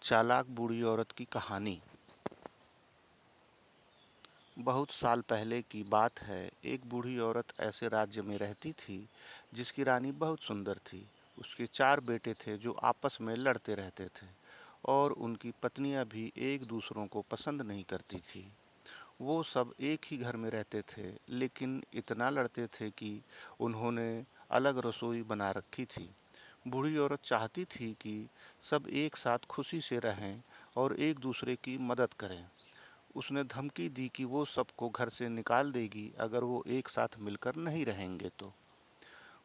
चालाक बूढ़ी औरत की कहानी। बहुत साल पहले की बात है। एक बूढ़ी औरत ऐसे राज्य में रहती थी जिसकी रानी बहुत सुंदर थी। उसके 4 बेटे थे जो आपस में लड़ते रहते थे और उनकी पत्नियां भी एक दूसरों को पसंद नहीं करती थी। वो सब एक ही घर में रहते थे, लेकिन इतना लड़ते थे कि उन्होंने अलग रसोई बना रखी थी। बूढ़ी औरत चाहती थी कि सब एक साथ खुशी से रहें और एक दूसरे की मदद करें। उसने धमकी दी कि वो सबको घर से निकाल देगी अगर वो एक साथ मिलकर नहीं रहेंगे तो।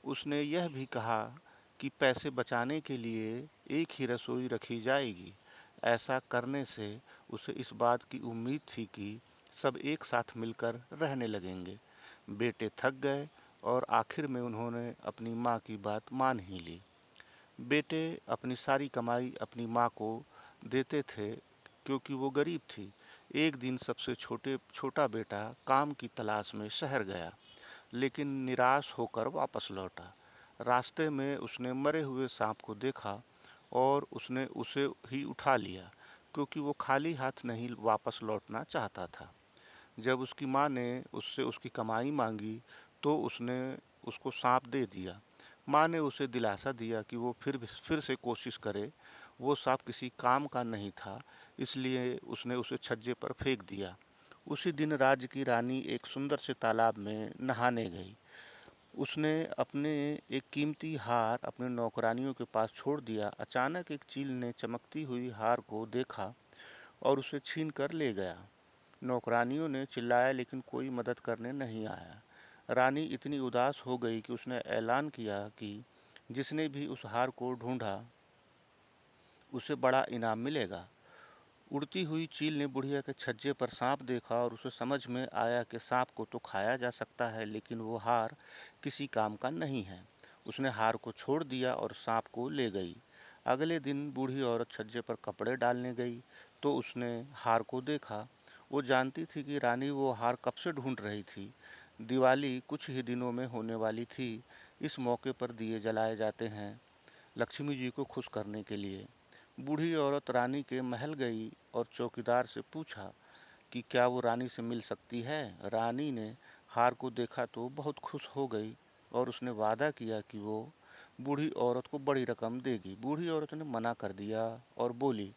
उसने यह भी कहा कि पैसे बचाने के लिए एक ही रसोई रखी जाएगी। ऐसा करने से उसे इस बात की उम्मीद थी कि सब एक साथ मिलकर रहने लगेंगे। बेटे थक गए और आखिर में उन्होंने अपनी माँ की बात मान ही ली। बेटे अपनी सारी कमाई अपनी माँ को देते थे क्योंकि वो गरीब थी। एक दिन सबसे छोटा बेटा काम की तलाश में शहर गया, लेकिन निराश होकर वापस लौटा। रास्ते में उसने मरे हुए सांप को देखा और उसने उसे ही उठा लिया, क्योंकि वो खाली हाथ नहीं वापस लौटना चाहता था। जब उसकी माँ ने उससे उसकी कमाई मांगी तो उसने उसको सांप दे दिया। माँ ने उसे दिलासा दिया कि वो फिर से कोशिश करे। वो सांप किसी काम का नहीं था, इसलिए उसने उसे छज्जे पर फेंक दिया। उसी दिन राज्य की रानी एक सुंदर से तालाब में नहाने गई। उसने अपने एक कीमती हार अपने नौकरानियों के पास छोड़ दिया। अचानक एक चील ने चमकती हुई हार को देखा और उसे छीन कर ले गया। नौकरानियों ने चिल्लाया, लेकिन कोई मदद करने नहीं आया। रानी इतनी उदास हो गई कि उसने ऐलान किया कि जिसने भी उस हार को ढूंढा उसे बड़ा इनाम मिलेगा। उड़ती हुई चील ने बुढ़िया के छज्जे पर सांप देखा और उसे समझ में आया कि सांप को तो खाया जा सकता है, लेकिन वो हार किसी काम का नहीं है। उसने हार को छोड़ दिया और सांप को ले गई। अगले दिन बूढ़ी औरत छज्जे पर कपड़े डालने गई तो उसने हार को देखा। वो जानती थी कि रानी वो हार कब से ढूंढ रही थी। दिवाली कुछ ही दिनों में होने वाली थी। इस मौके पर दिए जलाए जाते हैं लक्ष्मी जी को खुश करने के लिए। बूढ़ी औरत रानी के महल गई और चौकीदार से पूछा कि क्या वो रानी से मिल सकती है। रानी ने हार को देखा तो बहुत खुश हो गई और उसने वादा किया कि वो बूढ़ी औरत को बड़ी रकम देगी। बूढ़ी औरत ने मना कर दिया और बोली,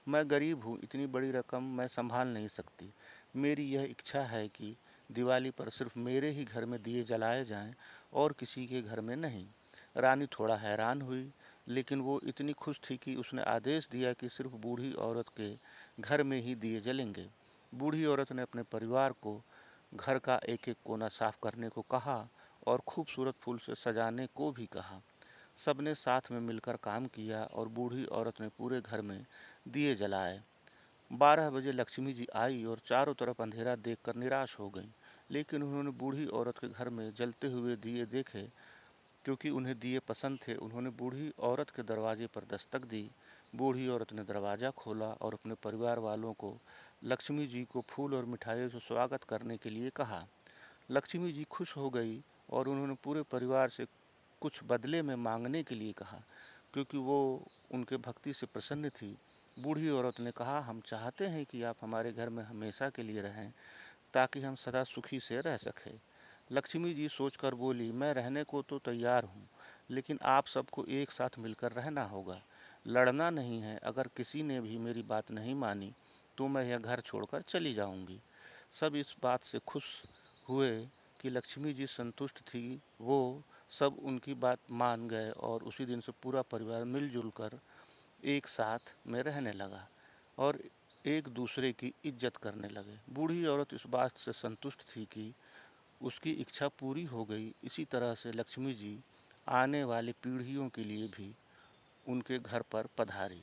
मैं गरीब हूँ, इतनी बड़ी रकम मैं संभाल नहीं सकती। मेरी यह इच्छा है कि दिवाली पर सिर्फ मेरे ही घर में दिए जलाए जाएं और किसी के घर में नहीं। रानी थोड़ा हैरान हुई, लेकिन वो इतनी खुश थी कि उसने आदेश दिया कि सिर्फ बूढ़ी औरत के घर में ही दिए जलेंगे। बूढ़ी औरत ने अपने परिवार को घर का एक एक कोना साफ करने को कहा और खूबसूरत फूल से सजाने को भी कहा। सबने साथ में मिलकर काम किया और बूढ़ी औरत ने पूरे घर में दिए जलाए। 12 बजे लक्ष्मी जी आई और चारों तरफ अंधेरा देखकर निराश हो गईं, लेकिन उन्होंने बूढ़ी औरत के घर में जलते हुए दिए देखे। क्योंकि उन्हें दिए पसंद थे, उन्होंने बूढ़ी औरत के दरवाजे पर दस्तक दी। बूढ़ी औरत ने दरवाज़ा खोला और अपने परिवार वालों को लक्ष्मी जी को फूल और मिठाइयों से स्वागत करने के लिए कहा। लक्ष्मी जी खुश हो गई और उन्होंने पूरे परिवार से कुछ बदले में मांगने के लिए कहा, क्योंकि वो उनके भक्ति से प्रसन्न थी। बूढ़ी औरत ने कहा, हम चाहते हैं कि आप हमारे घर में हमेशा के लिए रहें, ताकि हम सदा सुखी से रह सकें। लक्ष्मी जी सोचकर बोली, मैं रहने को तो तैयार हूँ, लेकिन आप सबको एक साथ मिलकर रहना होगा, लड़ना नहीं है। अगर किसी ने भी मेरी बात नहीं मानी तो मैं यह घर छोड़कर चली जाऊंगी। सब इस बात से खुश हुए कि लक्ष्मी जी संतुष्ट थी। वो सब उनकी बात मान गए और उसी दिन से पूरा परिवार मिलजुल कर एक साथ में रहने लगा और एक दूसरे की इज्जत करने लगे। बूढ़ी औरत इस बात से संतुष्ट थी कि उसकी इच्छा पूरी हो गई। इसी तरह से लक्ष्मी जी आने वाली पीढ़ियों के लिए भी उनके घर पर पधारी।